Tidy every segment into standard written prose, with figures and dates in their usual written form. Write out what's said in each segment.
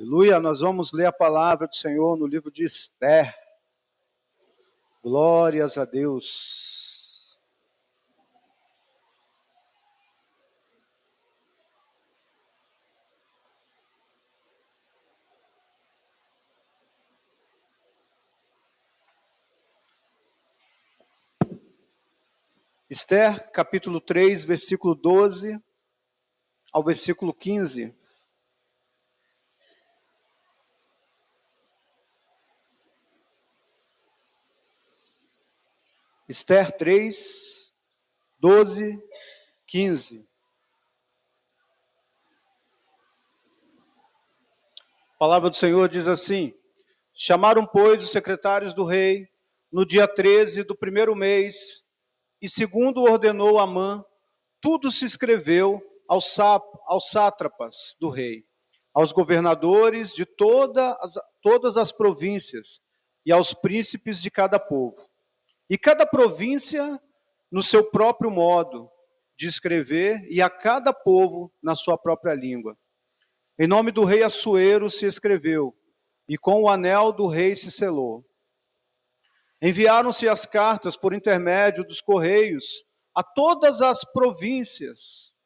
Aleluia, nós vamos ler a palavra do Senhor no livro de Esther. Glórias a Deus. Esther, capítulo 3, versículo 12 ao versículo 15. Esther 3, 12, 15. A palavra do Senhor diz assim: chamaram, pois, os secretários do rei no dia 13 do primeiro mês, e segundo ordenou Amã, tudo se escreveu aos sátrapas do rei, aos governadores de todas as províncias e aos príncipes de cada povo. E cada província no seu próprio modo de escrever, e a cada povo na sua própria língua. Em nome do rei Assuero se escreveu, e com o anel do rei se selou. Enviaram-se as cartas por intermédio dos correios a todas as províncias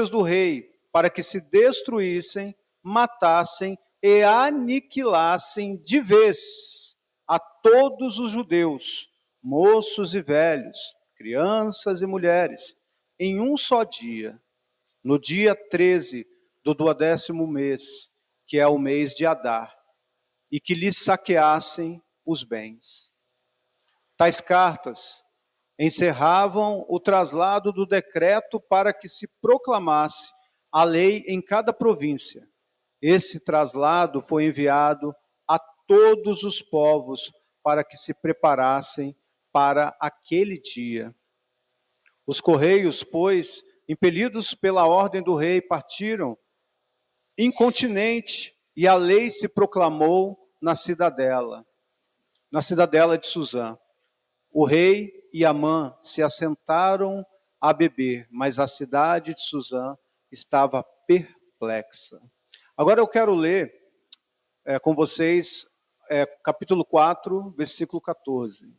do rei, para que se destruíssem, matassem e aniquilassem de vez a todos os judeus, moços e velhos, crianças e mulheres, em um só dia, no dia 13 do 12º mês, que é o mês de Adar, e que lhes saqueassem os bens. Tais cartas encerravam o traslado do decreto para que se proclamasse a lei em cada província. Esse traslado foi enviado a todos os povos para que se preparassem para aquele dia. Os correios, pois, impelidos pela ordem do rei, partiram incontinenti, e a lei se proclamou na cidadela de Suzã. O rei e Amã se assentaram a beber, mas a cidade de Suzã estava perplexa. Agora eu quero ler com vocês capítulo 4, versículo 14.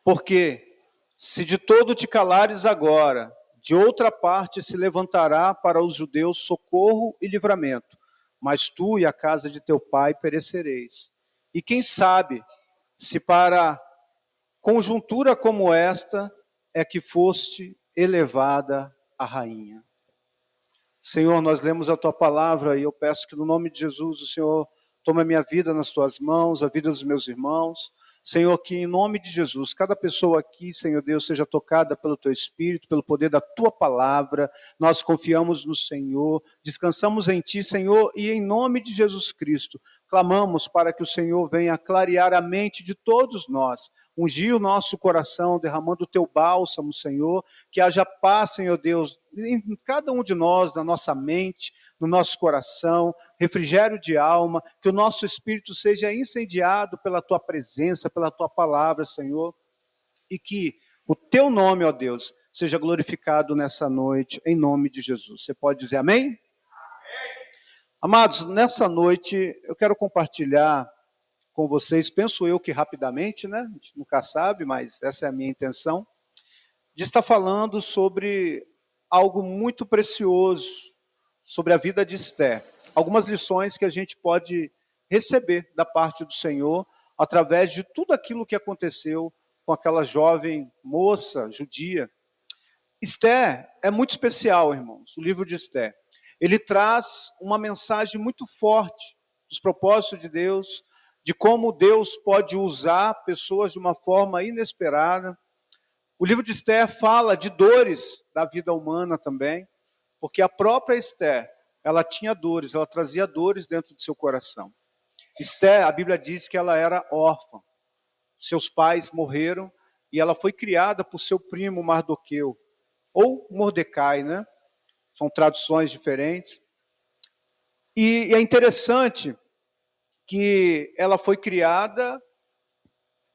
Porque se de todo te calares agora, de outra parte se levantará para os judeus socorro e livramento, mas tu e a casa de teu pai perecereis. E quem sabe se para conjuntura como esta é que foste elevada a rainha. Senhor, nós lemos a tua palavra e eu peço que no nome de Jesus o Senhor tome a minha vida nas tuas mãos, a vida dos meus irmãos. Senhor, que em nome de Jesus, cada pessoa aqui, Senhor Deus, seja tocada pelo teu Espírito, pelo poder da tua palavra. Nós confiamos no Senhor, descansamos em ti, Senhor, e em nome de Jesus Cristo, clamamos para que o Senhor venha clarear a mente de todos nós, ungir o nosso coração, derramando o teu bálsamo, Senhor, que haja paz, Senhor Deus, em cada um de nós, na nossa mente, no nosso coração, refrigério de alma, que o nosso espírito seja incendiado pela tua presença, pela tua palavra, Senhor, e que o teu nome, ó Deus, seja glorificado nessa noite, em nome de Jesus. Você pode dizer amém? Amém. Amados, nessa noite eu quero compartilhar com vocês, penso eu que rapidamente, né? A gente nunca sabe, mas essa é a minha intenção, de estar falando sobre algo muito precioso, sobre a vida de Esther. Algumas lições que a gente pode receber da parte do Senhor, através de tudo aquilo que aconteceu com aquela jovem moça judia. Esther é muito especial, irmãos, o livro de Esther. Ele traz uma mensagem muito forte dos propósitos de Deus, de como Deus pode usar pessoas de uma forma inesperada. O livro de Esther fala de dores da vida humana também, porque a própria Esther, ela tinha dores, ela trazia dores dentro de seu coração. Esther, a Bíblia diz que ela era órfã. Seus pais morreram e ela foi criada por seu primo Mardoqueu, ou Mordecai, né? São traduções diferentes. E é interessante que ela foi criada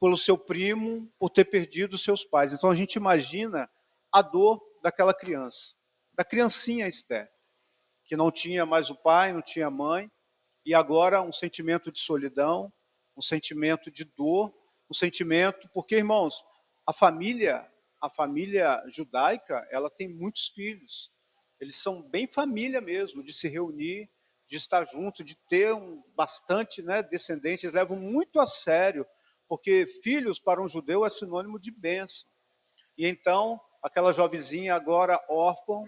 pelo seu primo por ter perdido seus pais. Então a gente imagina a dor daquela criança. da criancinha Esther, que não tinha mais o pai, não tinha a mãe, e agora um sentimento de solidão, um sentimento de dor, um sentimento, porque, irmãos, a família, a família judaica, ela tem muitos filhos. Eles são bem família mesmo, de se reunir, de estar junto, de ter bastante, né, descendentes. Eles levam muito a sério, porque filhos para um judeu é sinônimo de bênção. E então, aquela jovenzinha agora órfã,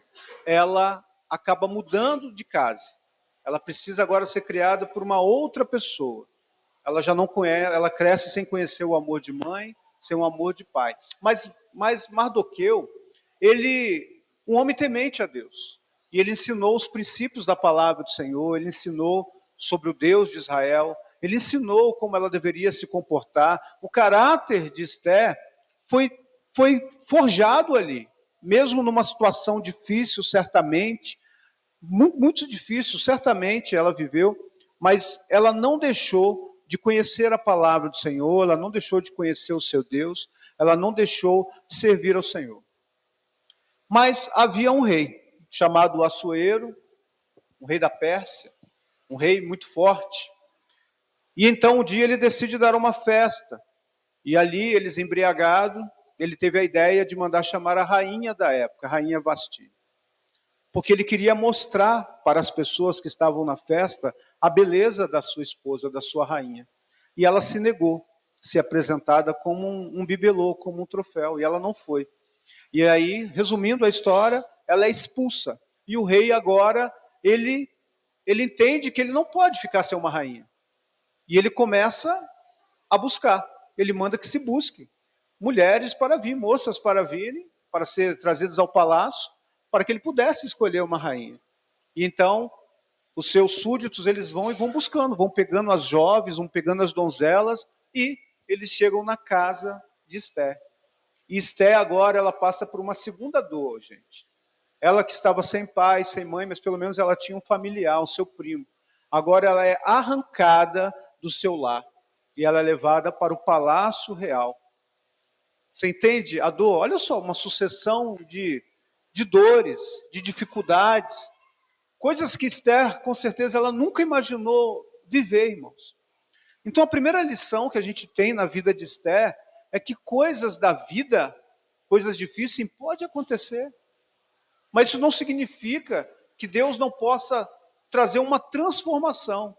ela acaba mudando de casa. Ela precisa agora ser criada por uma outra pessoa. Ela já não conhece, ela cresce sem conhecer o amor de mãe, sem o amor de pai. Mas Mardoqueu, ele, um homem temente a Deus. E ele ensinou os princípios da palavra do Senhor, ele ensinou sobre o Deus de Israel, ele ensinou como ela deveria se comportar. O caráter de Esther foi forjado ali, mesmo numa situação difícil, certamente, muito difícil, certamente ela viveu, mas ela não deixou de conhecer a palavra do Senhor, ela não deixou de conhecer o seu Deus, ela não deixou de servir ao Senhor. Mas havia um rei, chamado Assuero, um rei da Pérsia, um rei muito forte, e então um dia ele decide dar uma festa, e ali eles embriagados, ele teve a ideia de mandar chamar a rainha da época, a rainha Vasti, porque ele queria mostrar para as pessoas que estavam na festa a beleza da sua esposa, da sua rainha. E ela se negou, se apresentada como um bibelô, como um troféu, e ela não foi. E aí, resumindo a história, ela é expulsa. E o rei agora, ele entende que ele não pode ficar sem uma rainha. E ele começa a buscar. Ele manda que se busque mulheres para vir, moças para virem, para ser trazidas ao palácio, para que ele pudesse escolher uma rainha. E então, os seus súditos, eles vão e vão buscando, vão pegando as jovens, vão pegando as donzelas, e eles chegam na casa de Esther. E Esther agora, ela passa por uma segunda dor, gente. Ela que estava sem pai, sem mãe, mas pelo menos ela tinha um familiar, o seu primo. Agora ela é arrancada do seu lar, e ela é levada para o palácio real. Você entende a dor? Olha só, uma sucessão de dores, de dificuldades, coisas que Esther, com certeza, ela nunca imaginou viver, irmãos. Então, a primeira lição que a gente tem na vida de Esther é que coisas da vida, coisas difíceis, pode acontecer. Mas isso não significa que Deus não possa trazer uma transformação,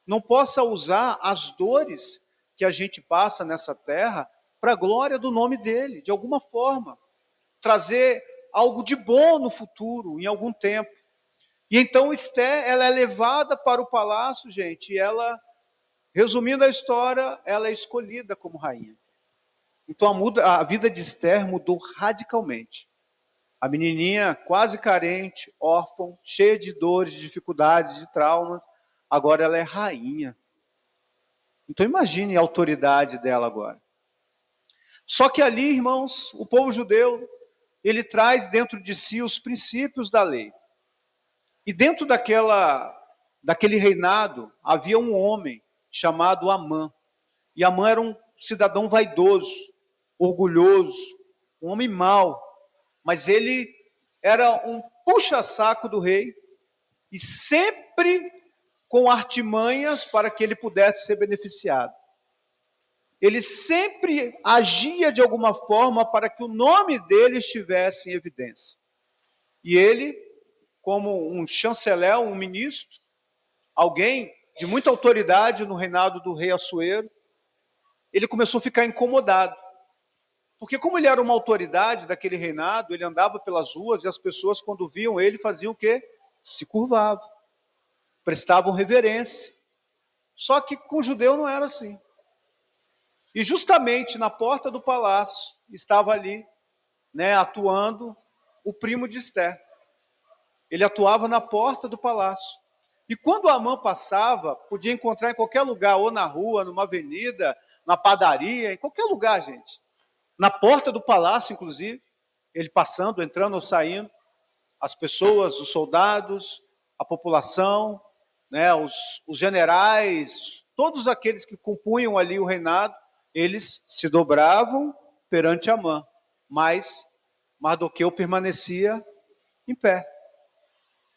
não possa usar as dores que a gente passa nessa terra para a glória do nome dele, de alguma forma. Trazer algo de bom no futuro, em algum tempo. E então Esther, ela é levada para o palácio, gente, e ela, resumindo a história, ela é escolhida como rainha. Então a vida de Esther mudou radicalmente. A menininha quase carente, órfã, cheia de dores, de dificuldades, de traumas, agora ela é rainha. Então imagine a autoridade dela agora. Só que ali, irmãos, o povo judeu, ele traz dentro de si os princípios da lei. E dentro daquele reinado, havia um homem chamado Amã. E Amã era um cidadão vaidoso, orgulhoso, um homem mau. Mas ele era um puxa-saco do rei e sempre com artimanhas para que ele pudesse ser beneficiado. Ele sempre agia de alguma forma para que o nome dele estivesse em evidência. E ele, como um chanceler, um ministro, alguém de muita autoridade no reinado do rei Assuero, ele começou a ficar incomodado. Porque como ele era uma autoridade daquele reinado, ele andava pelas ruas e as pessoas, quando viam ele, faziam o quê? Se curvavam, prestavam reverência. Só que com o judeu não era assim. E justamente na porta do palácio estava ali, né, atuando o primo de Esther. Ele atuava na porta do palácio. E quando Amã passava, podia encontrar em qualquer lugar, ou na rua, numa avenida, na padaria, em qualquer lugar, gente. Na porta do palácio, inclusive, ele passando, entrando ou saindo, as pessoas, os soldados, a população, né, os generais, todos aqueles que compunham ali o reinado, eles se dobravam perante Amã, mas Mardoqueu permanecia em pé.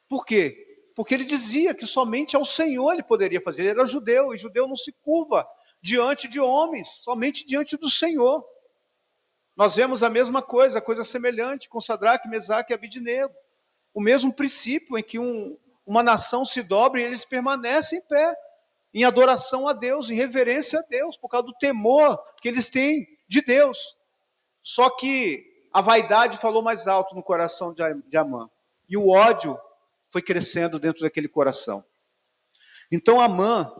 Por quê? Porque ele dizia que somente ao Senhor ele poderia fazer. Ele era judeu, e judeu não se curva diante de homens, somente diante do Senhor. Nós vemos a mesma coisa, coisa semelhante com Sadraque, Mesaque e Abidnego. O mesmo princípio em que uma nação se dobra e eles permanecem em pé, em adoração a Deus, em reverência a Deus, por causa do temor que eles têm de Deus. Só que a vaidade falou mais alto no coração de Amã, e o ódio foi crescendo dentro daquele coração. Então Amã,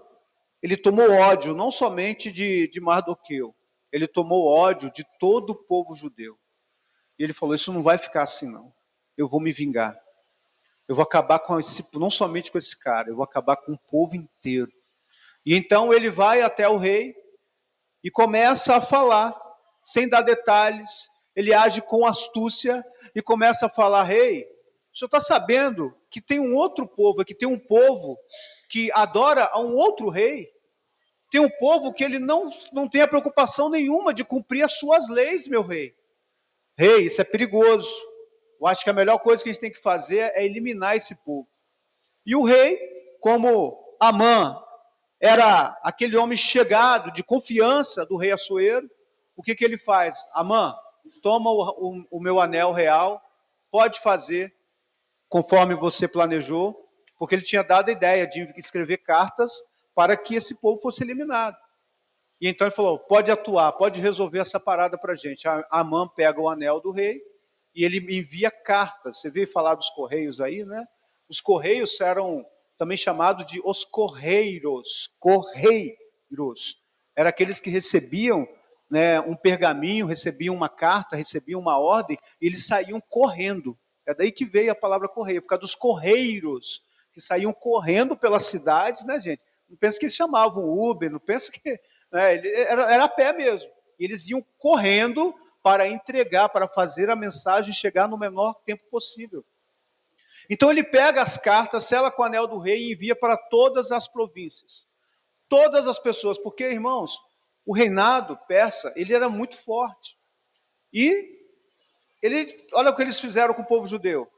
ele tomou ódio não somente de Mardoqueu, ele tomou ódio de todo o povo judeu. E ele falou, isso não vai ficar assim não, eu vou me vingar. Eu vou acabar com não somente com esse cara, eu vou acabar com o povo inteiro. E então ele vai até o rei e começa a falar, sem dar detalhes, ele age com astúcia e começa a falar, rei, o senhor está sabendo que tem um outro povo, que tem um povo que adora a um outro rei? Tem um povo que ele não tem a preocupação nenhuma de cumprir as suas leis, meu rei. Rei, isso é perigoso. Eu acho que a melhor coisa que a gente tem que fazer é eliminar esse povo. E o rei, como Amã era aquele homem chegado, de confiança do rei Assuero, o que ele faz? Amã, toma o meu anel real, pode fazer conforme você planejou, porque ele tinha dado a ideia de escrever cartas para que esse povo fosse eliminado. E então ele falou, pode atuar, pode resolver essa parada para a gente. Amã pega o anel do rei e ele envia cartas. Você veio falar dos correios aí, né? Os correios eram também chamados de os correiros. Correiros. Eram aqueles que recebiam, né, um pergaminho, recebiam uma carta, recebiam uma ordem, e eles saíam correndo. É daí que veio a palavra correio, por causa dos correiros, que saíam correndo pelas cidades, né, gente? Não pensa que eles chamavam Uber, não pensa que... era a pé mesmo. E eles iam correndo para entregar, para fazer a mensagem chegar no menor tempo possível. Então ele pega as cartas, sela com o anel do rei e envia para todas as províncias. Todas as pessoas, porque, irmãos, o reinado persa, ele era muito forte. E olha o que eles fizeram com o povo judeu.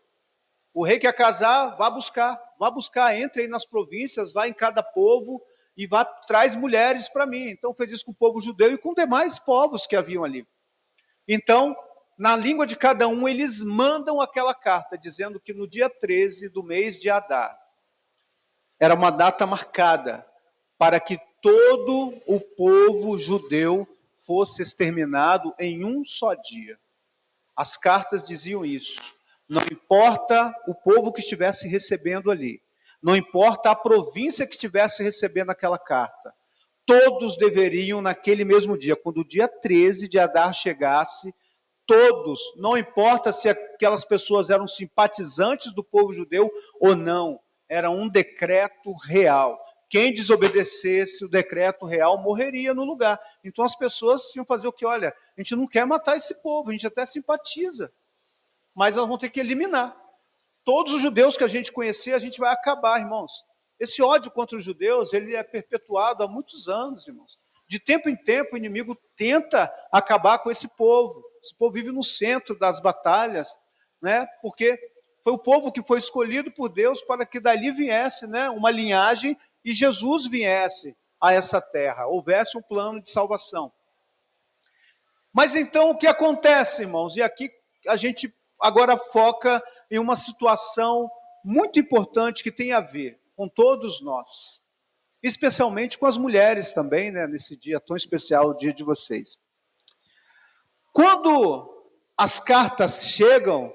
O rei quer casar, vá buscar, entre aí nas províncias, vá em cada povo e traz mulheres para mim. Então fez isso com o povo judeu e com demais povos que haviam ali. Então, na língua de cada um, eles mandam aquela carta, dizendo que no dia 13 do mês de Adar, era uma data marcada para que todo o povo judeu fosse exterminado em um só dia. As cartas diziam isso. Não importa o povo que estivesse recebendo ali, não importa a província que estivesse recebendo aquela carta, todos deveriam naquele mesmo dia, quando o dia 13 de Adar chegasse, todos, não importa se aquelas pessoas eram simpatizantes do povo judeu ou não, era um decreto real. Quem desobedecesse o decreto real morreria no lugar. Então as pessoas tinham que fazer o que? Olha, a gente não quer matar esse povo, a gente até simpatiza, mas elas vão ter que eliminar. Todos os judeus que a gente conhecer, a gente vai acabar, irmãos. Esse ódio contra os judeus, ele é perpetuado há muitos anos, irmãos. De tempo em tempo, o inimigo tenta acabar com esse povo. Esse povo vive no centro das batalhas, né? Porque foi o povo que foi escolhido por Deus para que dali viesse, né, uma linhagem e Jesus viesse a essa terra, houvesse um plano de salvação. Mas então o que acontece, irmãos? E aqui a gente agora foca em uma situação muito importante que tem a ver com todos nós, especialmente com as mulheres também, né, nesse dia tão especial, o dia de vocês. Quando as cartas chegam,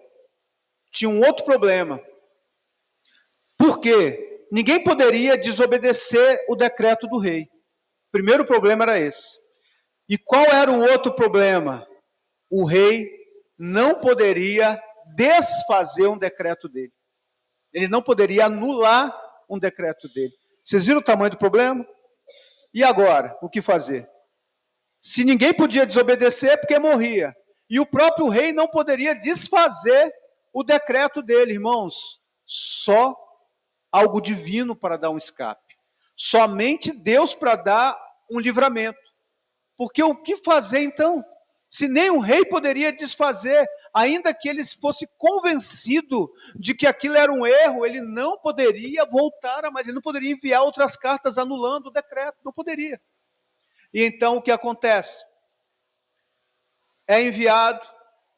tinha um outro problema. Por quê? Ninguém poderia desobedecer o decreto do rei. O primeiro problema era esse. E qual era o outro problema? O rei não poderia desfazer um decreto dele. Ele não poderia anular um decreto dele. Vocês viram o tamanho do problema? E agora, o que fazer? Se ninguém podia desobedecer, porque morria. E o próprio rei não poderia desfazer o decreto dele, irmãos. Só algo divino para dar um escape. Somente Deus para dar um livramento. Porque o que fazer então? Se nem o rei poderia desfazer, ainda que ele fosse convencido de que aquilo era um erro, ele não poderia voltar, mas ele não poderia enviar outras cartas anulando o decreto, não poderia. E então o que acontece? É enviado,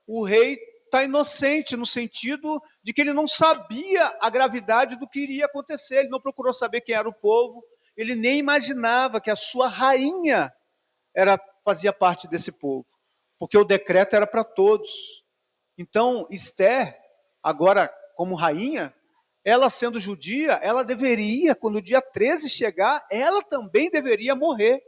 o rei está inocente, no sentido de que ele não sabia a gravidade do que iria acontecer, ele não procurou saber quem era o povo, ele nem imaginava que a sua rainha fazia parte desse povo, porque o decreto era para todos. Então, Esther, agora como rainha, ela sendo judia, ela deveria, quando o dia 13 chegar, ela também deveria morrer.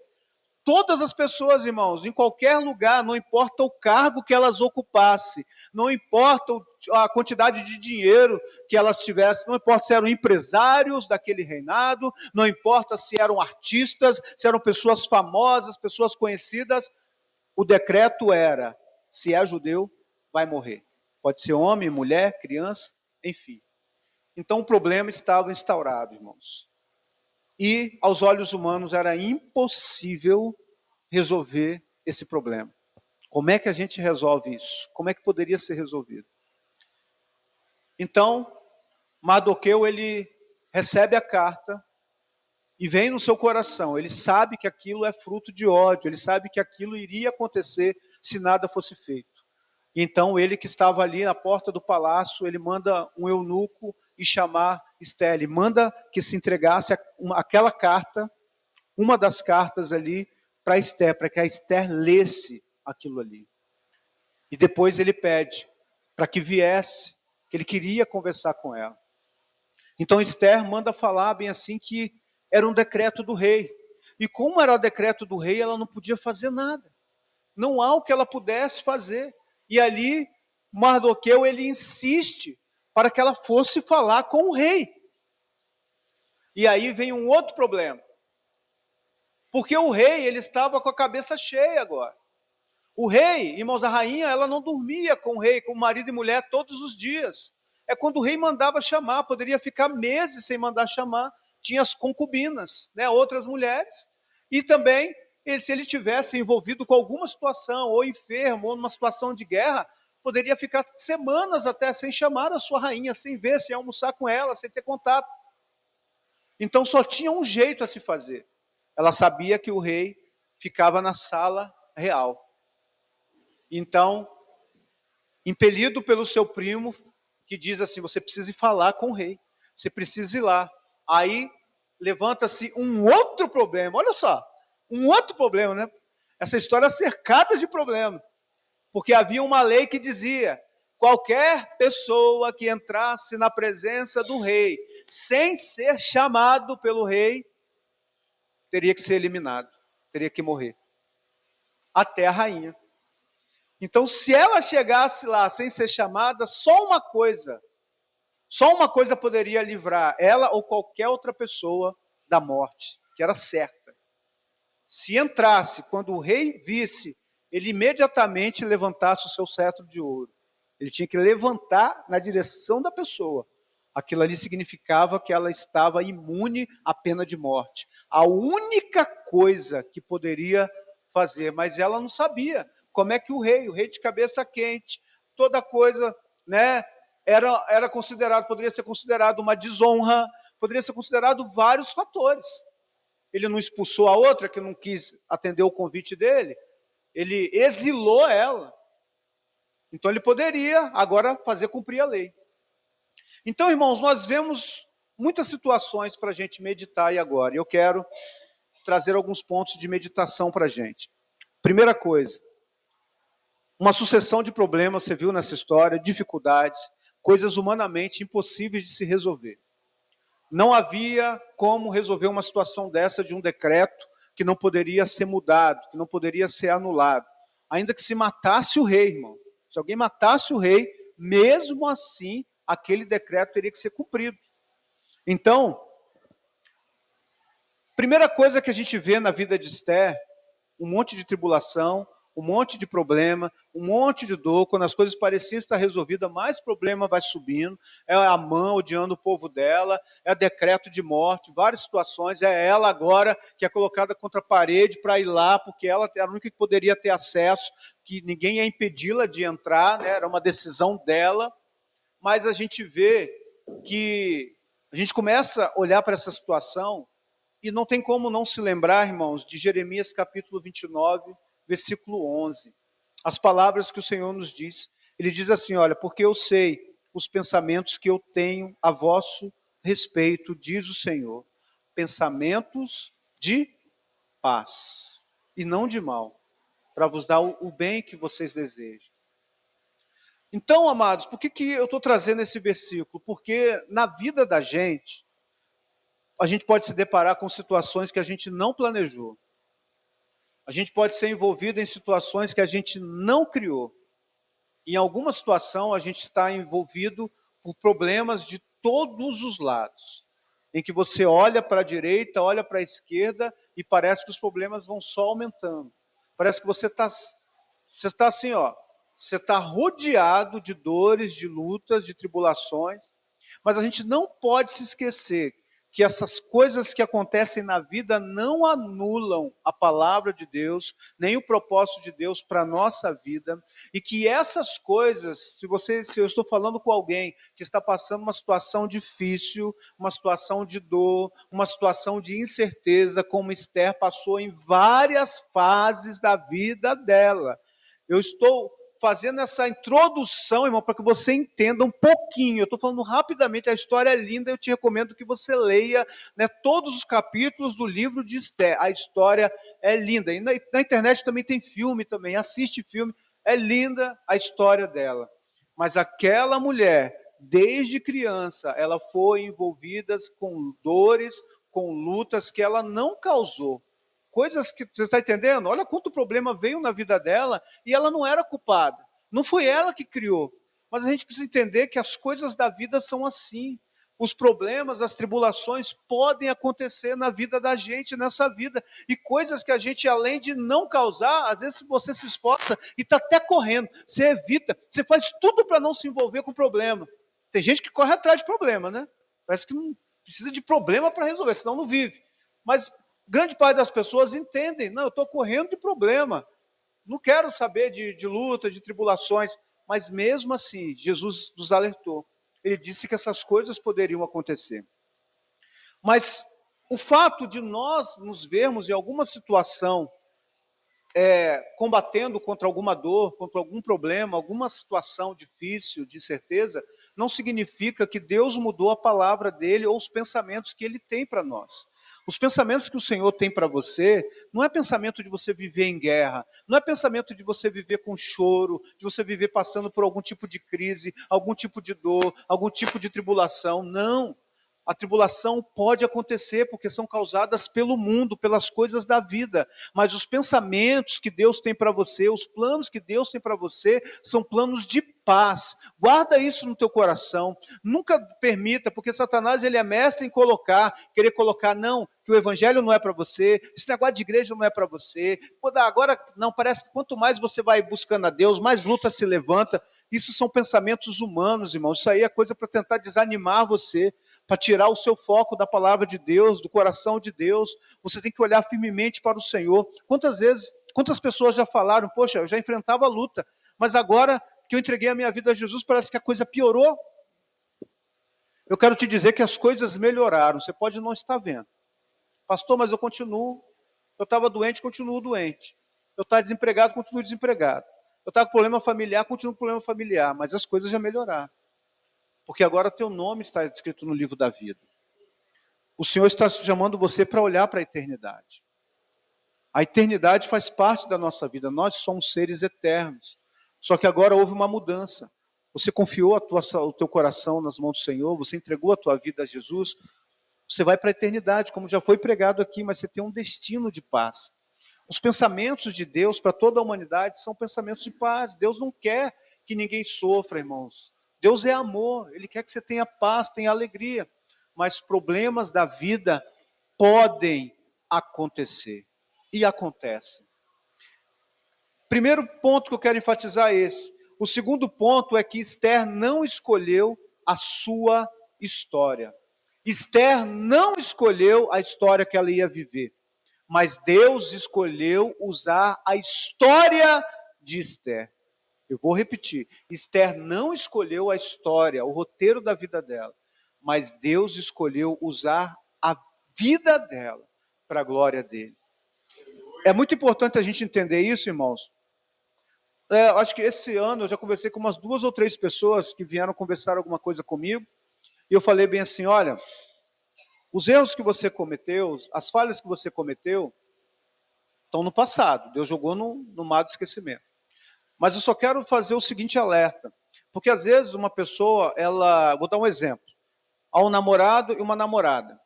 Todas as pessoas, irmãos, em qualquer lugar, não importa o cargo que elas ocupassem, não importa a quantidade de dinheiro que elas tivessem, não importa se eram empresários daquele reinado, não importa se eram artistas, se eram pessoas famosas, pessoas conhecidas, o decreto era: se é judeu, vai morrer. Pode ser homem, mulher, criança, enfim. Então o problema estava instaurado, irmãos. E aos olhos humanos era impossível resolver esse problema. Como é que a gente resolve isso? Como é que poderia ser resolvido? Então, Mardoqueu, ele recebe a carta e vem no seu coração. Ele sabe que aquilo é fruto de ódio, ele sabe que aquilo iria acontecer se nada fosse feito. Então, ele que estava ali na porta do palácio, ele manda um eunuco e chamar Esther. Ele manda que se entregasse aquela carta, uma das cartas ali, para Esther, para que a Esther lesse aquilo ali. E depois ele pede para que viesse, que ele queria conversar com ela. Então Esther manda falar bem assim que era um decreto do rei. E como era o decreto do rei, ela não podia fazer nada. Não há o que ela pudesse fazer. E ali, Mardoqueu, ele insiste para que ela fosse falar com o rei. E aí vem um outro problema. Porque o rei, ele estava com a cabeça cheia agora. O rei, irmãos, a rainha, ela não dormia com o rei, com o marido e mulher todos os dias. É quando o rei mandava chamar, poderia ficar meses sem mandar chamar. Tinha as concubinas, né, outras mulheres. E também, se ele tivesse envolvido com alguma situação, ou enfermo, ou numa situação de guerra, poderia ficar semanas até sem chamar a sua rainha, sem ver, sem almoçar com ela, sem ter contato. Então só tinha um jeito a se fazer. Ela sabia que o rei ficava na sala real. Então, impelido pelo seu primo, que diz assim: você precisa ir falar com o rei, você precisa ir lá. Aí levanta-se um outro problema, olha só, um outro problema, né? Essa história é cercada de problemas, porque havia uma lei que dizia: qualquer pessoa que entrasse na presença do rei, sem ser chamado pelo rei, teria que ser eliminado, teria que morrer, até a rainha. Então, se ela chegasse lá sem ser chamada, só uma coisa poderia livrar ela ou qualquer outra pessoa da morte, que era certa. Se entrasse, quando o rei visse, ele imediatamente levantasse o seu cetro de ouro. Ele tinha que levantar na direção da pessoa. Aquilo ali significava que ela estava imune à pena de morte. A única coisa que poderia fazer, mas ela não sabia como é que o rei de cabeça quente, toda coisa, né, era considerado, poderia ser considerado uma desonra, poderia ser considerado vários fatores. Ele não expulsou a outra que não quis atender o convite dele, ele exilou ela. Então ele poderia agora fazer cumprir a lei. Então, irmãos, nós vemos muitas situações para a gente meditar e agora. Eu quero trazer alguns pontos de meditação para a gente. Primeira coisa, uma sucessão de problemas, você viu nessa história, dificuldades, coisas humanamente impossíveis de se resolver. Não havia como resolver uma situação dessa de um decreto que não poderia ser mudado, que não poderia ser anulado. Ainda que se matasse o rei, irmão. Se alguém matasse o rei, mesmo assim, aquele decreto teria que ser cumprido. Então, primeira coisa que a gente vê na vida de Esther, um monte de tribulação, um monte de problema, um monte de dor. Quando as coisas pareciam estar resolvidas, mais problema vai subindo. É a mãe odiando o povo dela, é decreto de morte, várias situações. É ela agora que é colocada contra a parede para ir lá, porque ela era a única que poderia ter acesso, que ninguém ia impedi-la de entrar, né? Era uma decisão dela. Mas a gente vê que a gente começa a olhar para essa situação e não tem como não se lembrar, irmãos, de Jeremias capítulo 29, versículo 11. As palavras que o Senhor nos diz. Ele diz assim, olha, porque eu sei os pensamentos que eu tenho a vosso respeito, diz o Senhor. Pensamentos de paz e não de mal, para vos dar o bem que vocês desejam. Então, amados, por que eu estou trazendo esse versículo? Porque na vida da gente, a gente pode se deparar com situações que a gente não planejou. A gente pode ser envolvido em situações que a gente não criou. Em alguma situação, a gente está envolvido por problemas de todos os lados. Em que você olha para a direita, olha para a esquerda e parece que os problemas vão só aumentando. Parece que você está assim, ó. Você está rodeado de dores, de lutas, de tribulações. Mas a gente não pode se esquecer que essas coisas que acontecem na vida não anulam a palavra de Deus, nem o propósito de Deus para a nossa vida, e que essas coisas, se eu estou falando com alguém que está passando uma situação difícil, uma situação de dor, uma situação de incerteza, como Esther passou em várias fases da vida dela, eu estou fazendo essa introdução, irmão, para que você entenda um pouquinho. Eu estou falando rapidamente, a história é linda, eu te recomendo que você leia, né, todos os capítulos do livro de Esther. A história é linda. E na internet também tem filme também, assiste filme. É linda a história dela. Mas aquela mulher, desde criança, ela foi envolvida com dores, com lutas que ela não causou. Coisas que você está entendendo? Olha quanto problema veio na vida dela e ela não era culpada. Não foi ela que criou. Mas a gente precisa entender que as coisas da vida são assim. Os problemas, as tribulações podem acontecer na vida da gente, nessa vida. E coisas que a gente, além de não causar, às vezes você se esforça e está até correndo. Você evita, você faz tudo para não se envolver com o problema. Tem gente que corre atrás de problema, né? Parece que não precisa de problema para resolver, senão não vive. Mas grande parte das pessoas entendem, não, eu estou correndo de problema, não quero saber de luta, de tribulações, mas mesmo assim, Jesus nos alertou, ele disse que essas coisas poderiam acontecer. Mas o fato de nós nos vermos em alguma situação, combatendo contra alguma dor, contra algum problema, alguma situação difícil, de incerteza, não significa que Deus mudou a palavra dele ou os pensamentos que ele tem para nós. Os pensamentos que o Senhor tem para você, não é pensamento de você viver em guerra, não é pensamento de você viver com choro, de você viver passando por algum tipo de crise, algum tipo de dor, algum tipo de tribulação, não. A tribulação pode acontecer porque são causadas pelo mundo, pelas coisas da vida. Mas os pensamentos que Deus tem para você, os planos que Deus tem para você, são planos de paz. Guarda isso no teu coração. Nunca permita, porque Satanás ele é mestre em querer colocar, não, que o evangelho não é para você, esse negócio de igreja não é para você. Agora, não, parece que quanto mais você vai buscando a Deus, mais luta se levanta. Isso são pensamentos humanos, irmão. Isso aí é coisa para tentar desanimar você, para tirar o seu foco da palavra de Deus, do coração de Deus. Você tem que olhar firmemente para o Senhor. Quantas pessoas já falaram, poxa, eu já enfrentava a luta, mas agora que eu entreguei a minha vida a Jesus, parece que a coisa piorou. Eu quero te dizer que as coisas melhoraram, você pode não estar vendo. Pastor, mas eu continuo, eu estava doente, continuo doente. Eu estava desempregado, continuo desempregado. Eu estava com problema familiar, continuo com problema familiar, mas as coisas já melhoraram. Porque agora teu nome está escrito no livro da vida. O Senhor está chamando você para olhar para a eternidade. A eternidade faz parte da nossa vida. Nós somos seres eternos. Só que agora houve uma mudança. Você confiou o teu coração nas mãos do Senhor, você entregou a tua vida a Jesus, você vai para a eternidade, como já foi pregado aqui, mas você tem um destino de paz. Os pensamentos de Deus para toda a humanidade são pensamentos de paz. Deus não quer que ninguém sofra, irmãos. Deus é amor, Ele quer que você tenha paz, tenha alegria. Mas problemas da vida podem acontecer. E acontecem. Primeiro ponto que eu quero enfatizar é esse. O segundo ponto é que Esther não escolheu a sua história. Esther não escolheu a história que ela ia viver, mas Deus escolheu usar a história de Esther. Eu vou repetir. Esther não escolheu a história, o roteiro da vida dela, mas Deus escolheu usar a vida dela para a glória dele. É muito importante a gente entender isso, irmãos. Acho que esse ano eu já conversei com umas 2 ou 3 pessoas que vieram conversar alguma coisa comigo, e eu falei bem assim, olha, os erros que você cometeu, as falhas que você cometeu, estão no passado. Deus jogou no mar do esquecimento. Mas eu só quero fazer o seguinte alerta, porque às vezes uma pessoa, vou dar um exemplo, há um namorado e uma namorada.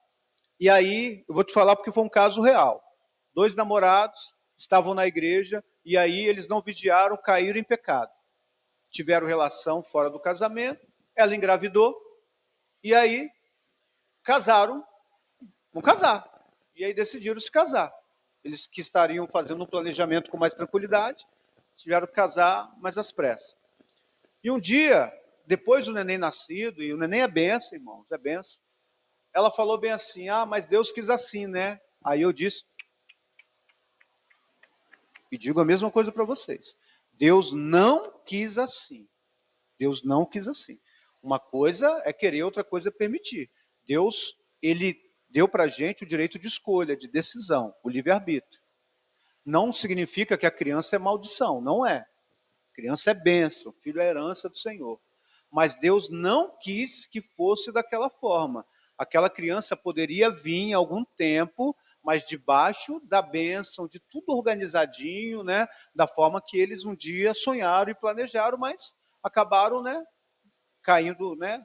E aí, eu vou te falar porque foi um caso real. 2 namorados estavam na igreja e aí eles não vigiaram, caíram em pecado. Tiveram relação fora do casamento, ela engravidou e aí casaram, vão casar. E aí decidiram se casar. Eles que estariam fazendo um planejamento com mais tranquilidade, tiveram que casar mais às pressas. E um dia, depois do neném nascido, e o neném é benção, irmãos, é benção, ela falou bem assim, mas Deus quis assim, né? Aí eu disse, e digo a mesma coisa para vocês, Deus não quis assim. Deus não quis assim. Uma coisa é querer, outra coisa é permitir. Deus, ele deu para a gente o direito de escolha, de decisão, o livre-arbítrio. Não significa que a criança é maldição, não é. A criança é bênção, o filho é herança do Senhor. Mas Deus não quis que fosse daquela forma. Aquela criança poderia vir em algum tempo, mas debaixo da bênção, de tudo organizadinho, né? Da forma que eles um dia sonharam e planejaram, mas acabaram, né? Caindo, né?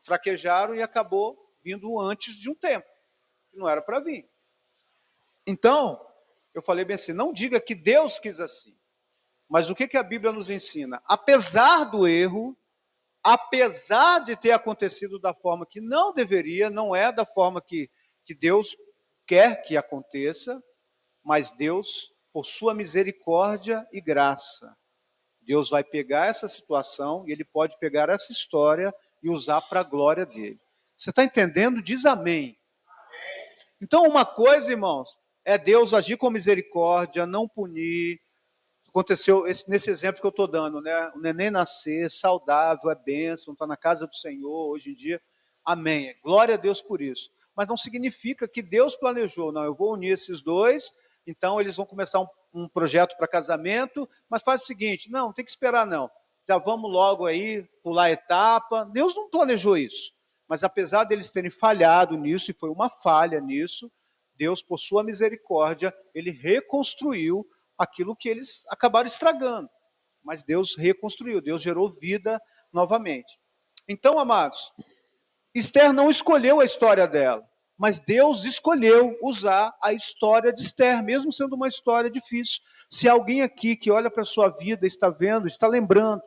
Fraquejaram e acabou vindo antes de um tempo, que não era para vir. Então, eu falei bem assim, não diga que Deus quis assim. Mas o que a Bíblia nos ensina? Apesar do erro, apesar de ter acontecido da forma que não deveria, não é da forma que Deus quer que aconteça, mas Deus, por sua misericórdia e graça, Deus vai pegar essa situação e Ele pode pegar essa história e usar para a glória dEle. Você está entendendo? Diz amém. Então, uma coisa, irmãos, é Deus agir com misericórdia, não punir. Aconteceu nesse exemplo que eu estou dando, né? O neném nascer, saudável, é bênção, está na casa do Senhor hoje em dia. Amém. Glória a Deus por isso. Mas não significa que Deus planejou, não. Eu vou unir esses dois, então eles vão começar um projeto para casamento, mas faz o seguinte, não tem que esperar não. Já vamos logo aí pular a etapa. Deus não planejou isso. Mas apesar deles terem falhado nisso, e foi uma falha nisso, Deus, por sua misericórdia, Ele reconstruiu aquilo que eles acabaram estragando. Mas Deus reconstruiu, Deus gerou vida novamente. Então, amados, Esther não escolheu a história dela, mas Deus escolheu usar a história de Esther, mesmo sendo uma história difícil. Se alguém aqui que olha para a sua vida, está vendo, está lembrando,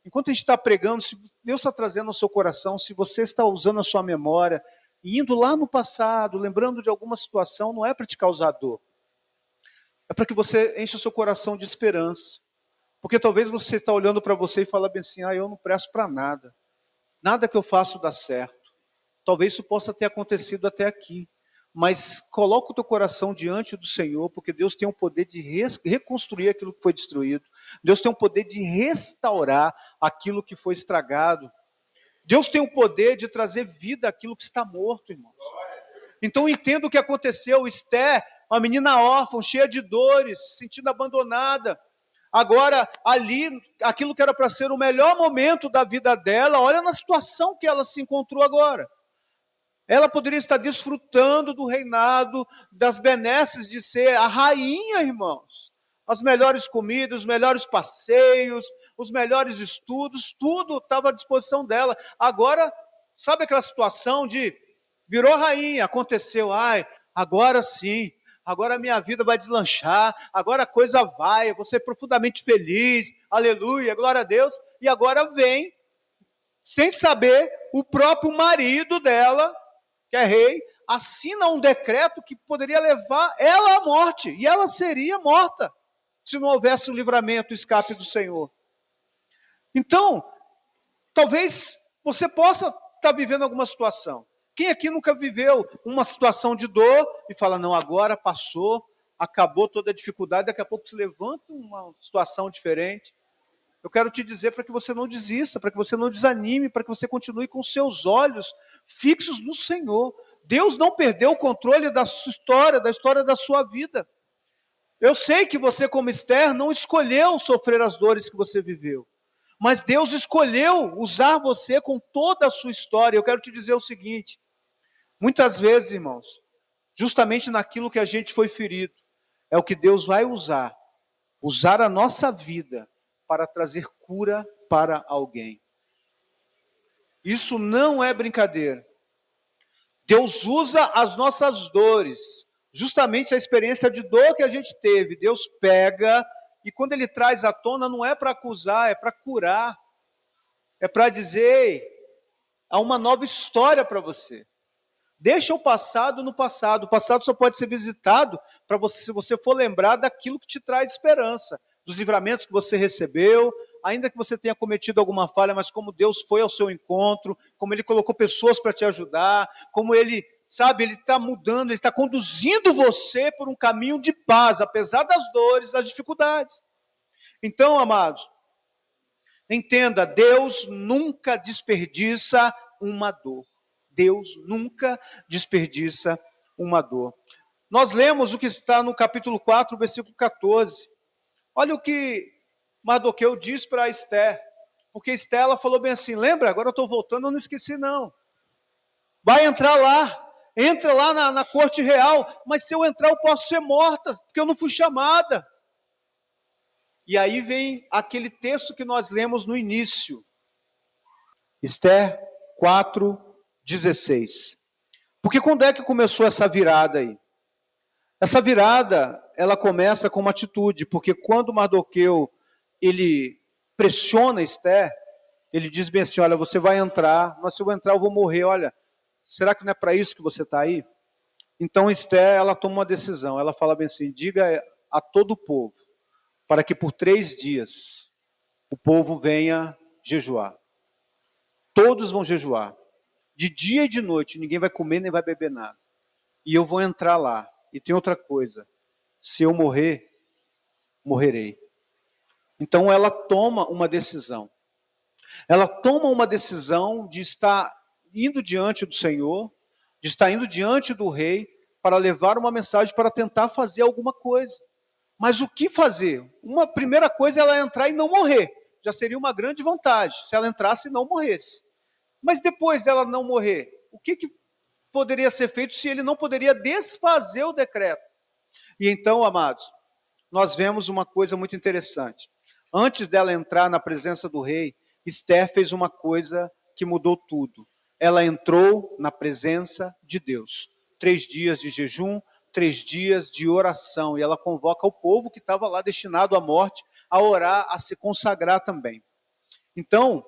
enquanto a gente está pregando, se Deus está trazendo ao seu coração, se você está usando a sua memória, indo lá no passado, lembrando de alguma situação, não é para te causar dor. É para que você enche o seu coração de esperança. Porque talvez você está olhando para você e fala bem assim, eu não presto para nada. Nada que eu faço dá certo. Talvez isso possa ter acontecido até aqui. Mas coloca o teu coração diante do Senhor, porque Deus tem o poder de reconstruir aquilo que foi destruído. Deus tem o poder de restaurar aquilo que foi estragado. Deus tem o poder de trazer vida àquilo que está morto, irmãos. Então entenda o que aconteceu. Esther, uma menina órfã, cheia de dores, se sentindo abandonada. Agora, ali, aquilo que era para ser o melhor momento da vida dela, olha na situação que ela se encontrou agora. Ela poderia estar desfrutando do reinado, das benesses de ser a rainha, irmãos. As melhores comidas, os melhores passeios, os melhores estudos, tudo estava à disposição dela. Agora, sabe aquela situação de virou rainha, aconteceu, agora sim, agora a minha vida vai deslanchar, agora a coisa vai, eu vou ser profundamente feliz, aleluia, glória a Deus. E agora vem, sem saber, o próprio marido dela, que é rei, assina um decreto que poderia levar ela à morte, e ela seria morta, se não houvesse o livramento, o escape do Senhor. Então, talvez você possa estar vivendo alguma situação. Quem aqui nunca viveu uma situação de dor e fala, não, agora passou, acabou toda a dificuldade, daqui a pouco se levanta uma situação diferente. Eu quero te dizer para que você não desista, para que você não desanime, para que você continue com os seus olhos fixos no Senhor. Deus não perdeu o controle da sua história, da história da sua vida. Eu sei que você, como Esther, não escolheu sofrer as dores que você viveu. Mas Deus escolheu usar você com toda a sua história. Eu quero te dizer o seguinte, muitas vezes, irmãos, justamente naquilo que a gente foi ferido, é o que Deus vai usar a nossa vida para trazer cura para alguém. Isso não é brincadeira. Deus usa as nossas dores, justamente a experiência de dor que a gente teve, Deus pega, e quando Ele traz à tona, não é para acusar, é para curar, é para dizer, há uma nova história para você. Deixa o passado no passado. O passado só pode ser visitado para você, se você for lembrar daquilo que te traz esperança, dos livramentos que você recebeu, ainda que você tenha cometido alguma falha, mas como Deus foi ao seu encontro, como Ele colocou pessoas para te ajudar, como Ele, sabe, Ele está mudando, Ele está conduzindo você por um caminho de paz, apesar das dores, das dificuldades. Então, amados, entenda, Deus nunca desperdiça uma dor. Deus nunca desperdiça uma dor. Nós lemos o que está no capítulo 4, versículo 14. Olha o que Mardoqueu diz para Esther. Porque Esther, ela falou bem assim, lembra? Agora eu estou voltando, eu não esqueci não. Vai entrar lá, entra lá na corte real, mas se eu entrar eu posso ser morta, porque eu não fui chamada. E aí vem aquele texto que nós lemos no início. Esther 4:16. Porque quando é que começou essa virada aí? Essa virada, ela começa com uma atitude, porque quando Mardoqueu, ele pressiona Esther, ele diz bem assim, olha, você vai entrar, mas se eu entrar eu vou morrer, olha, será que não é para isso que você está aí? Então Esther, ela toma uma decisão, ela fala bem assim, diga a todo o povo, para que por 3 dias o povo venha jejuar. Todos vão jejuar. De dia e de noite, ninguém vai comer nem vai beber nada. E eu vou entrar lá. E tem outra coisa. Se eu morrer, morrerei. Então ela toma uma decisão. Ela toma uma decisão de estar indo diante do Senhor, de estar indo diante do rei, para levar uma mensagem, para tentar fazer alguma coisa. Mas o que fazer? Uma primeira coisa é ela entrar e não morrer. Já seria uma grande vantagem, se ela entrasse e não morresse. Mas depois dela não morrer, o que poderia ser feito se ele não poderia desfazer o decreto? E então, amados, nós vemos uma coisa muito interessante. Antes dela entrar na presença do rei, Esther fez uma coisa que mudou tudo. Ela entrou na presença de Deus. 3 dias de jejum, 3 dias de oração. E ela convoca o povo que estava lá destinado à morte a orar, a se consagrar também. Então,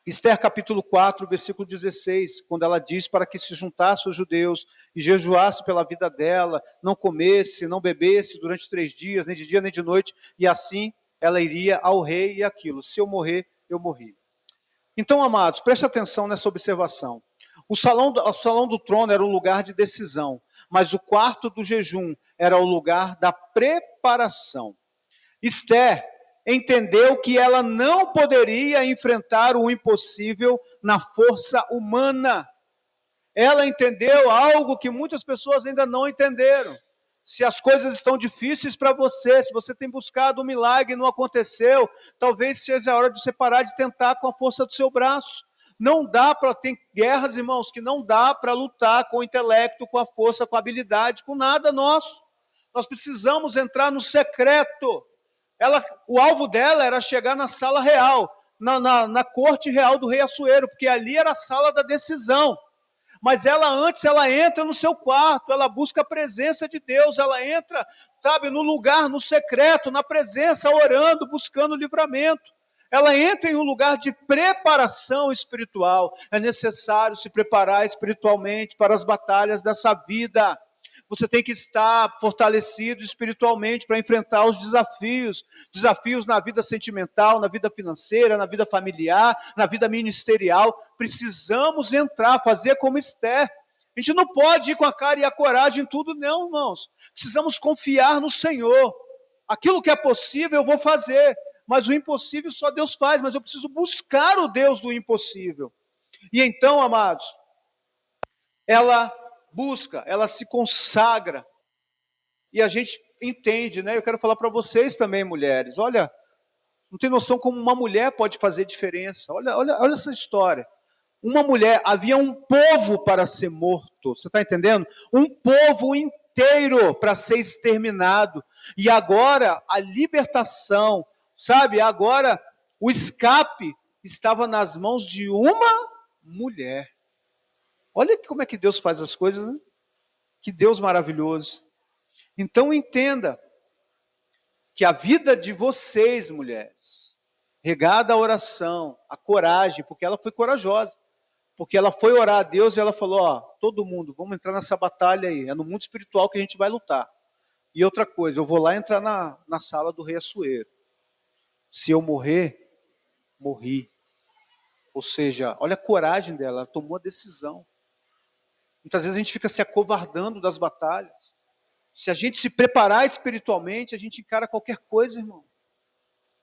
Esther capítulo 4, versículo 16, quando ela diz para que se juntasse os judeus e jejuasse pela vida dela, não comesse, não bebesse durante 3 dias, nem de dia nem de noite, e assim ela iria ao rei e aquilo, se eu morrer, eu morri. Então, amados, preste atenção nessa observação. O salão do trono era um lugar de decisão, mas o quarto do jejum era o lugar da preparação. Esther entendeu que ela não poderia enfrentar o impossível na força humana. Ela entendeu algo que muitas pessoas ainda não entenderam. Se as coisas estão difíceis para você, se você tem buscado um milagre e não aconteceu, talvez seja a hora de você parar de tentar com a força do seu braço. Não dá para ter guerras, irmãos, que não dá para lutar com o intelecto, com a força, com a habilidade, com nada nosso. Nós precisamos entrar no secreto. O alvo dela era chegar na sala real, na corte real do rei Assuero, porque ali era a sala da decisão. Mas ela entra no seu quarto, ela busca a presença de Deus, ela entra, sabe, no lugar, no secreto, na presença, orando, buscando livramento. Ela entra em um lugar de preparação espiritual. É necessário se preparar espiritualmente para as batalhas dessa vida. você tem que estar fortalecido espiritualmente para enfrentar os desafios. Desafios na vida sentimental, na vida financeira, na vida familiar, na vida ministerial. Precisamos entrar, fazer como Esther. A gente não pode ir com a cara e a coragem em tudo, não, irmãos. Precisamos confiar no Senhor. Aquilo que é possível eu vou fazer, mas o impossível só Deus faz, mas eu preciso buscar o Deus do impossível. E então, amados, ela busca, ela se consagra, e a gente entende, né? Eu quero falar para vocês também, mulheres, olha, não tem noção como uma mulher pode fazer diferença. Olha essa história. Uma mulher, havia um povo para ser morto, você está entendendo? Um povo inteiro para ser exterminado, e agora a libertação, sabe? Agora o escape estava nas mãos de uma mulher. Olha como é que Deus faz as coisas, né? Que Deus maravilhoso. Então entenda que a vida de vocês, mulheres, regada à oração, à coragem, porque ela foi corajosa, porque ela foi orar a Deus e ela falou, ó, todo mundo, vamos entrar nessa batalha aí, é no mundo espiritual que a gente vai lutar. E outra coisa, eu vou lá entrar na sala do rei Assuero. Se eu morrer, morri. Ou seja, olha a coragem dela, ela tomou a decisão. Muitas vezes a gente fica se acovardando das batalhas. Se a gente se preparar espiritualmente, a gente encara qualquer coisa, irmão.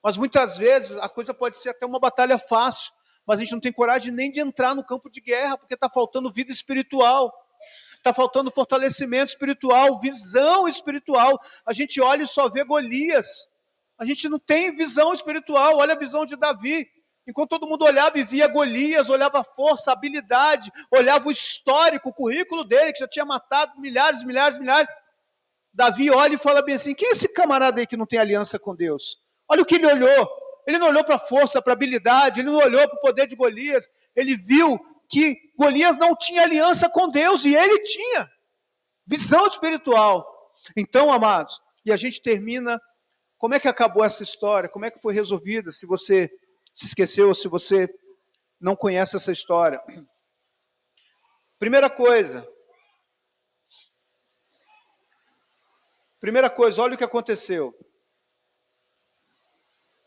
Mas muitas vezes a coisa pode ser até uma batalha fácil, mas a gente não tem coragem nem de entrar no campo de guerra, porque está faltando vida espiritual, está faltando fortalecimento espiritual, visão espiritual. A gente olha e só vê Golias. A gente não tem visão espiritual. Olha a visão de Davi. Enquanto todo mundo olhava e via Golias, olhava a força, a habilidade, olhava o histórico, o currículo dele, que já tinha matado milhares, milhares, milhares. Davi olha e fala bem assim, quem é esse camarada aí que não tem aliança com Deus? Olha o que ele olhou. Ele não olhou para a força, para a habilidade, ele não olhou para o poder de Golias. Ele viu que Golias não tinha aliança com Deus e ele tinha. Visão espiritual. Então, amados, e a gente termina, como é que acabou essa história? Como é que foi resolvida? Se você se esqueceu ou se você não conhece essa história. Primeira coisa, olha o que aconteceu.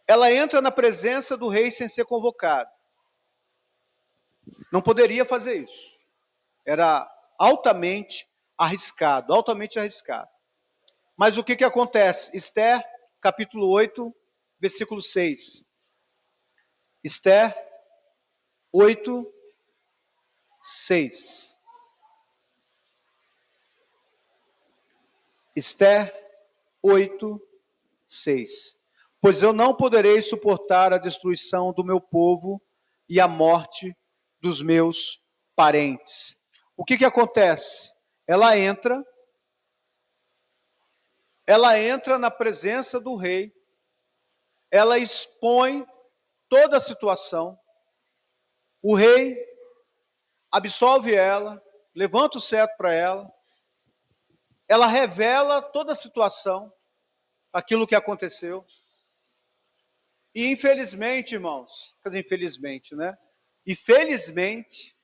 Ela entra na presença do rei sem ser convocada. Não poderia fazer isso. Era altamente arriscado, altamente arriscado. Mas o que acontece? Esther, capítulo 8, versículo 6. Esther 8, 6. Esther 8, 6. Pois eu não poderei suportar a destruição do meu povo e a morte dos meus parentes. O que acontece? Ela entra na presença do rei, ela expõe toda a situação, o rei absolve ela, levanta o cetro para ela revela toda a situação, aquilo que aconteceu. E infelizmente, irmãos, quer dizer, infelizmente, né? E felizmente,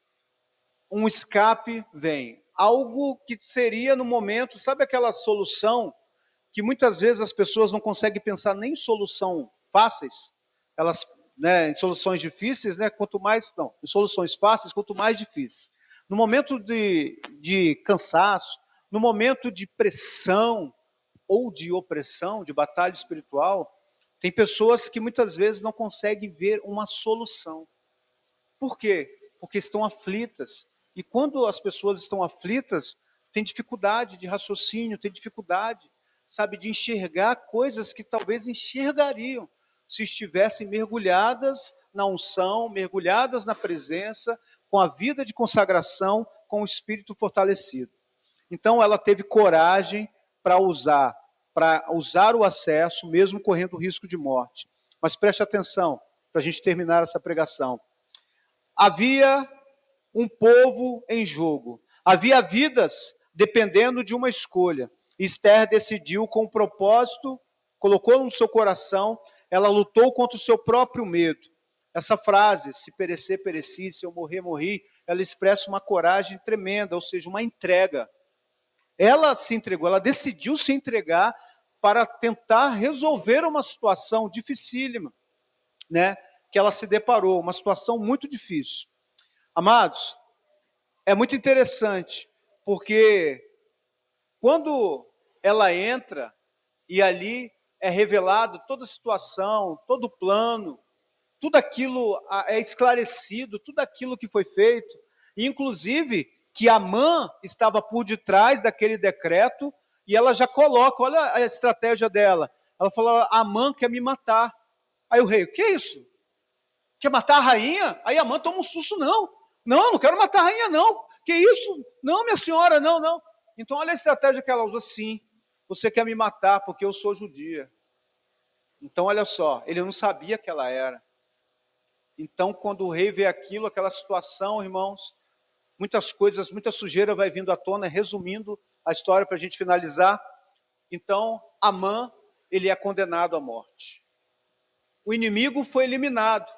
um escape vem. Algo que seria no momento, sabe aquela solução que muitas vezes as pessoas não conseguem pensar nem em solução fáceis, elas, né, em soluções difíceis, né, quanto mais, não, em soluções fáceis, quanto mais difíceis. No momento de cansaço, no momento de pressão ou de opressão, de batalha espiritual, tem pessoas que muitas vezes não conseguem ver uma solução. Por quê? Porque estão aflitas. E quando as pessoas estão aflitas, tem dificuldade de raciocínio, tem dificuldade, sabe, de enxergar coisas que talvez enxergariam se estivessem mergulhadas na unção, mergulhadas na presença, com a vida de consagração, com o espírito fortalecido. Então ela teve coragem para usar o acesso, mesmo correndo o risco de morte. Mas preste atenção, para a gente terminar essa pregação. Havia um povo em jogo. Havia vidas dependendo de uma escolha. Esther decidiu com um propósito, colocou no seu coração, ela lutou contra o seu próprio medo. Essa frase, se perecer, pereci, se eu morrer, morri, ela expressa uma coragem tremenda, ou seja, uma entrega. ela se entregou, ela decidiu se entregar para tentar resolver uma situação dificílima, né, que ela se deparou, uma situação muito difícil. Amados, é muito interessante, porque quando ela entra e ali é revelado toda a situação, todo o plano, tudo aquilo é esclarecido, tudo aquilo que foi feito, inclusive que Amã estava por detrás daquele decreto, e ela já coloca, olha a estratégia dela, ela falou, Amã quer me matar. Aí o rei, o que é isso? Quer matar a rainha? Aí Amã toma um susto, não quero matar a rainha não, que isso? Não, minha senhora, não. Então olha a estratégia que ela usa, sim, você quer me matar porque eu sou judia. Então olha só, ele não sabia que ela era. Então, quando o rei vê aquilo, aquela situação, irmãos, muitas coisas, muita sujeira vai vindo à tona, resumindo a história para a gente finalizar. Então, Amã, ele é condenado à morte. O inimigo foi eliminado,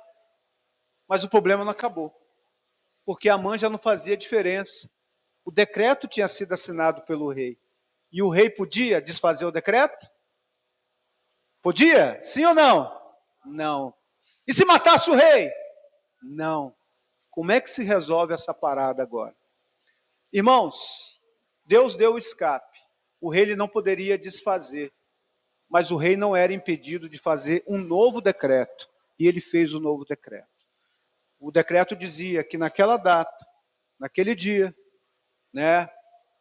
mas o problema não acabou, porque Amã já não fazia diferença. O decreto tinha sido assinado pelo rei. E o rei podia desfazer o decreto? Podia? Sim ou não? Não. E se matasse o rei? Não. Como é que se resolve essa parada agora? Irmãos, Deus deu o escape. O rei ele não poderia desfazer, mas o rei não era impedido de fazer um novo decreto. E ele fez o novo decreto. O decreto dizia que naquela data, naquele dia, né,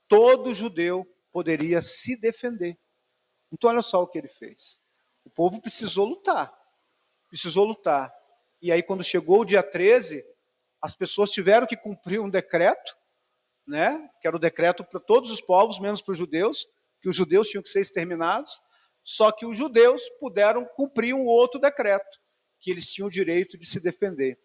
todo judeu poderia se defender. Então olha só o que ele fez. O povo precisou lutar. E aí quando chegou o dia 13, as pessoas tiveram que cumprir um decreto, né, que era o decreto para todos os povos, menos para os judeus, que os judeus tinham que ser exterminados, só que os judeus puderam cumprir um outro decreto, que eles tinham o direito de se defender.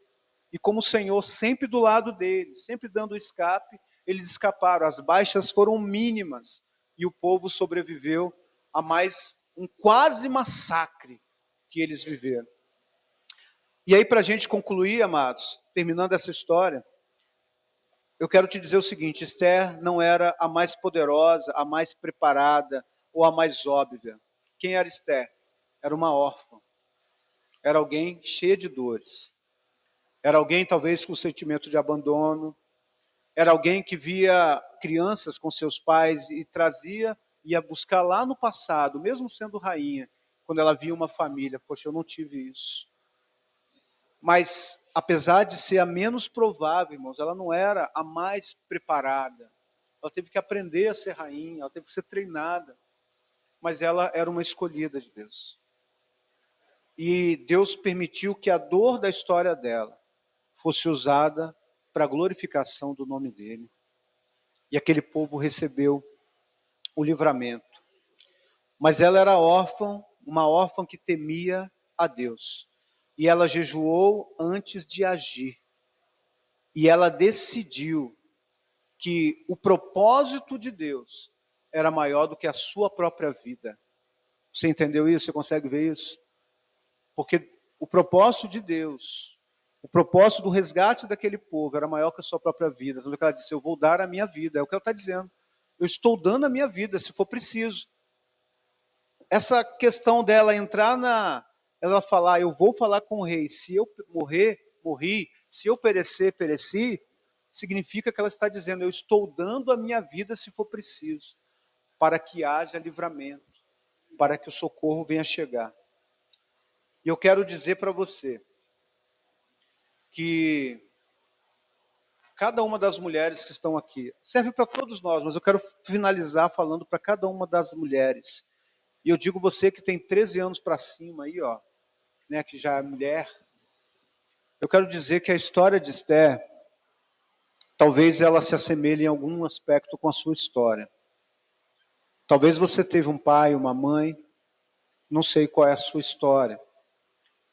E como o Senhor sempre do lado deles, sempre dando o escape, eles escaparam. As baixas foram mínimas e o povo sobreviveu a mais um quase massacre que eles viveram. E aí, para a gente concluir, amados, terminando essa história, eu quero te dizer o seguinte: Esther não era a mais poderosa, a mais preparada ou a mais óbvia. Quem era Esther? Era uma órfã. Era alguém cheia de dores. Era alguém talvez com sentimento de abandono. Era alguém que via crianças com seus pais e ia buscar lá no passado, mesmo sendo rainha, quando ela via uma família. Poxa, eu não tive isso. Mas, apesar de ser a menos provável, irmãos, ela não era a mais preparada. Ela teve que aprender a ser rainha, ela teve que ser treinada. Mas ela era uma escolhida de Deus. E Deus permitiu que a dor da história dela fosse usada para a glorificação do nome dele. E aquele povo recebeu o livramento. Mas ela era órfã, uma órfã que temia a Deus. E ela jejuou antes de agir. E ela decidiu que o propósito de Deus era maior do que a sua própria vida. Você entendeu isso? Você consegue ver isso? Porque o propósito de Deus, o propósito do resgate daquele povo era maior que a sua própria vida. Tanto que ela disse, eu vou dar a minha vida. É o que ela está dizendo. Eu estou dando a minha vida, se for preciso. Essa questão dela entrar ela falar, eu vou falar com o rei, se eu morrer, morri, se eu perecer, pereci, significa que ela está dizendo, eu estou dando a minha vida se for preciso, para que haja livramento, para que o socorro venha chegar. E eu quero dizer para você que cada uma das mulheres que estão aqui, serve para todos nós, mas eu quero finalizar falando para cada uma das mulheres. E eu digo você que tem 13 anos para cima aí, ó, né, que já é mulher, eu quero dizer que a história de Esther, talvez ela se assemelhe em algum aspecto com a sua história. Talvez você teve um pai, uma mãe, não sei qual é a sua história,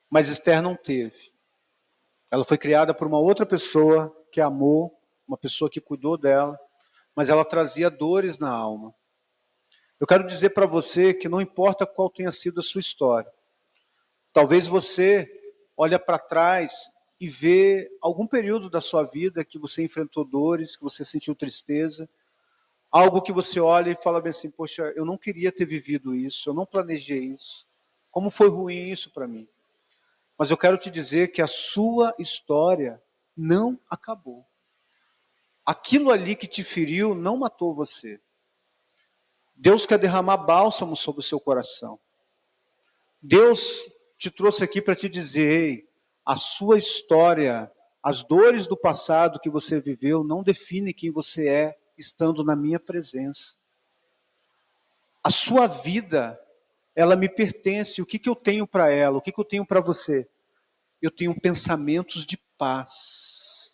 mas Esther não teve. Ela foi criada por uma outra pessoa que a amou, uma pessoa que cuidou dela, mas ela trazia dores na alma. Eu quero dizer para você que não importa qual tenha sido a sua história, talvez você olhe para trás e vê algum período da sua vida que você enfrentou dores, que você sentiu tristeza, Algo que você olha e fala bem assim, poxa, eu não queria ter vivido isso, eu não planejei isso. Como foi ruim isso para mim? Mas eu quero te dizer que a sua história não acabou. Aquilo ali que te feriu não matou você. Deus quer derramar bálsamo sobre o seu coração. Deus te trouxe aqui para te dizer, ei, a sua história, as dores do passado que você viveu não definem quem você é estando na minha presença. A sua vida, ela me pertence. O que eu tenho para ela? O que eu tenho para você? Eu tenho pensamentos de paz.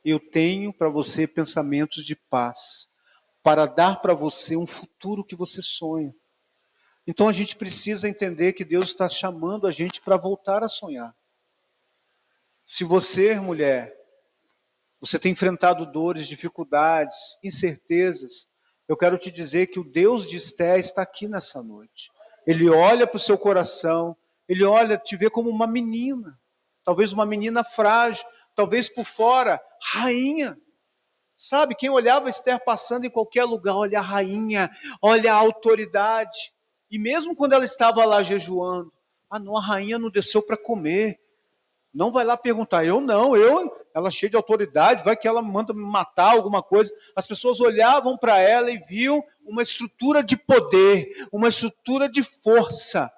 Eu tenho para você pensamentos de paz, para dar para você um futuro que você sonha. Então a gente precisa entender que Deus está chamando a gente para voltar a sonhar. Se você, mulher, você tem enfrentado dores, dificuldades, incertezas, eu quero te dizer que o Deus de Esté está aqui nessa noite. Ele olha para o seu coração, ele olha, te vê como uma menina, talvez uma menina frágil, talvez por fora, rainha. Sabe, quem olhava Esther passando em qualquer lugar, olha a rainha, olha a autoridade. E mesmo quando ela estava lá jejuando, não, a rainha não desceu para comer. Não vai lá perguntar, ela cheia de autoridade, vai que ela manda me matar alguma coisa. As pessoas olhavam para ela e viam uma estrutura de poder, uma estrutura de força.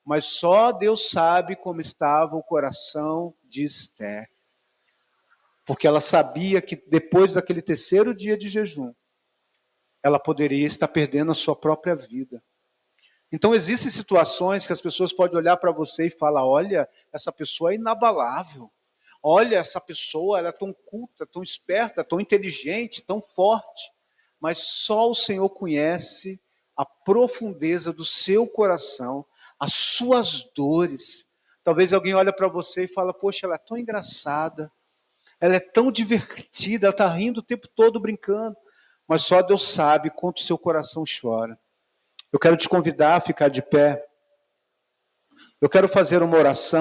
Mas só Deus sabe como estava o coração de Esther. Porque ela sabia que depois daquele terceiro dia de jejum, ela poderia estar perdendo a sua própria vida. Então existem situações que as pessoas podem olhar para você e falar, olha, essa pessoa é inabalável. Olha, essa pessoa, ela é tão culta, tão esperta, tão inteligente, tão forte. Mas só o Senhor conhece a profundeza do seu coração, as suas dores. Talvez alguém olhe para você e fala, poxa, ela é tão engraçada, ela é tão divertida, ela está rindo o tempo todo brincando. Mas só Deus sabe quanto o seu coração chora. Eu quero te convidar a ficar de pé. Eu quero fazer uma oração.